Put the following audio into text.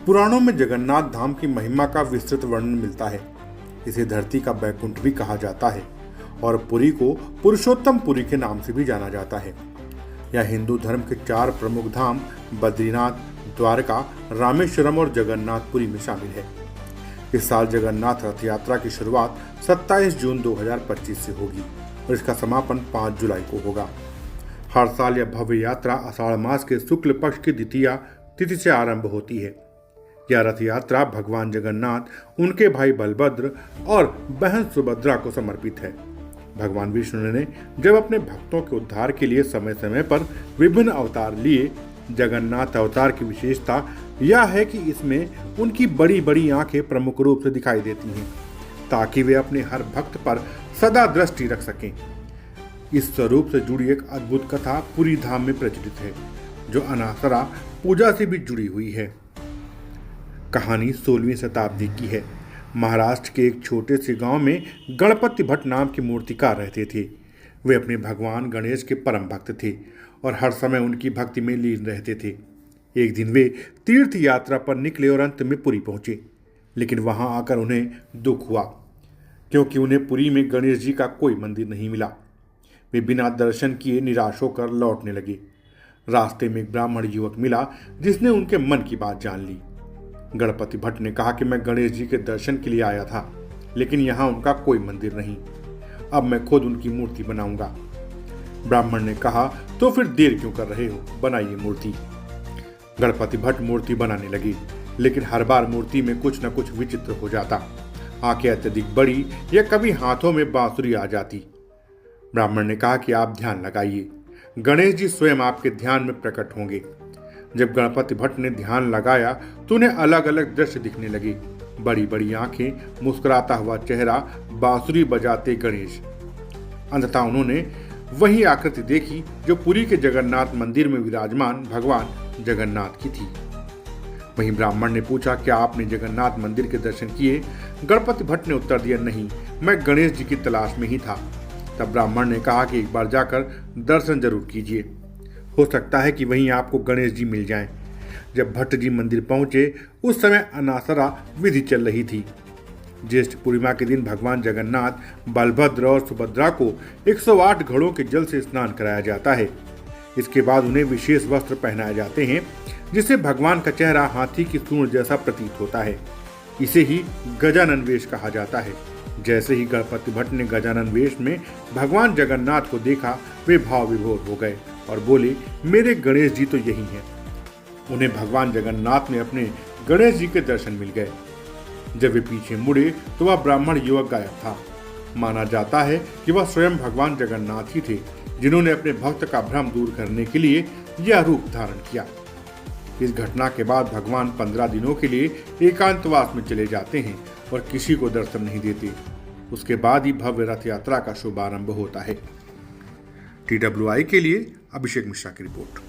पुराणों में जगन्नाथ धाम की महिमा का विस्तृत वर्णन मिलता है। इसे धरती का बैकुंठ भी कहा जाता है और पुरी को पुरुषोत्तम पुरी के नाम से भी जाना जाता है। यह हिंदू धर्म के 4 प्रमुख धाम बद्रीनाथ, द्वारका, रामेश्वरम और जगन्नाथपुरी में शामिल है। इस साल जगन्नाथ रथ यात्रा की शुरुआत 27 जून 2025 से होगी और इसका समापन 5 जुलाई को होगा। हर साल यह भव्य यात्रा आषाढ़ मास के शुक्ल पक्ष की द्वितीया तिथि से आरंभ होती है। यह रथ यात्रा भगवान जगन्नाथ, उनके भाई बलभद्र और बहन सुभद्रा को समर्पित है। भगवान विष्णु ने जब अपने भक्तों के उद्धार के लिए समय समय पर विभिन्न अवतार लिए, जगन्नाथ अवतार की विशेषता यह है कि इसमें उनकी बड़ी बड़ी आंखें प्रमुख रूप से दिखाई देती हैं, ताकि वे अपने हर भक्त पर सदा दृष्टि रख सकें। इस स्वरूप से जुड़ी एक अद्भुत कथा पुरी धाम में प्रचलित है, जो अनासरा पूजा से भी जुड़ी हुई है। कहानी 16वीं शताब्दी की है। महाराष्ट्र के एक छोटे से गांव में गणपति भट्ट नाम के मूर्तिकार रहते थे। वे अपने भगवान गणेश के परम भक्त थे और हर समय उनकी भक्ति में लीन रहते थे। एक दिन वे तीर्थ यात्रा पर निकले और अंत में पुरी पहुंचे, लेकिन वहां आकर उन्हें दुख हुआ, क्योंकि उन्हें पुरी में गणेश जी का कोई मंदिर नहीं मिला। वे बिना दर्शन किए निराश होकर लौटने लगे। रास्ते में एक ब्राह्मण युवक मिला जिसने उनके मन की बात जान ली। गणपति भट्ट ने कहा कि मैं गणेश जी के दर्शन के लिए आया था, लेकिन यहाँ उनका कोई मंदिर नहीं। अब मैं खुद उनकी मूर्ति बनाऊंगा। ब्राह्मण ने कहा, तो फिर देर क्यों कर रहे हो, बनाइए मूर्ति। गणपति भट्ट मूर्ति बनाने लगे, लेकिन हर बार मूर्ति में कुछ न कुछ विचित्र हो जाता। आंखें अत्यधिक बड़ी या कभी हाथों में बांसुरी आ जाती। ब्राह्मण ने कहा कि आप ध्यान लगाइए, गणेश जी स्वयं आपके ध्यान में प्रकट होंगे। जब गणपति भट्ट ने ध्यान लगाया तो उन्हें अलग अलग दृश्य दिखने लगे। बड़ी बड़ी आंखें, मुस्कुराता हुआ चेहरा, बांसुरी बजाते गणेश। अंततः उन्होंने वही आकृति देखी जो पुरी के जगन्नाथ मंदिर में विराजमान भगवान जगन्नाथ की थी। वहीं ब्राह्मण ने पूछा, क्या आपने जगन्नाथ मंदिर के दर्शन किए? गणपति भट्ट ने उत्तर दिया, नहीं, मैं गणेश जी की तलाश में ही था। तब ब्राह्मण ने कहा कि एक बार जाकर दर्शन जरूर कीजिए, हो सकता है कि वहीं आपको गणेश जी मिल जाएं। जब भट्ट जी मंदिर पहुंचे उस समय अनासरा विधि चल रही थी। ज्येष्ठ पूर्णिमा के दिन भगवान जगन्नाथ, बलभद्र और सुभद्रा को 108 घड़ों के जल से स्नान कराया जाता है। इसके बाद उन्हें विशेष वस्त्र पहनाए जाते हैं, जिससे भगवान का चेहरा हाथी की सूंड जैसा प्रतीत होता है। इसे ही गजानन वेश कहा जाता है। जैसे ही गणपति भट्ट ने गजानन वेश में भगवान जगन्नाथ को देखा, वे भाव विभोर हो गए और बोले, मेरे गणेश जी तो यही हैं। उन्हें भगवान जगन्नाथ में अपने गणेश जी के दर्शन मिल गए। जब वे पीछे मुड़े तो वह ब्राह्मण युवक गायब था। माना जाता है कि वह स्वयं भगवान जगन्नाथ ही थे, जिन्होंने अपने भक्त का भ्रम दूर करने के लिए यह रूप धारण किया। इस घटना के बाद भगवान 15 दिनों के लिए एकांतवास में चले जाते हैं और किसी को दर्शन नहीं देते। उसके बाद ही भव्य रथ यात्रा का शुभारंभ होता है। TWI के लिए अभिषेक मिश्रा की रिपोर्ट।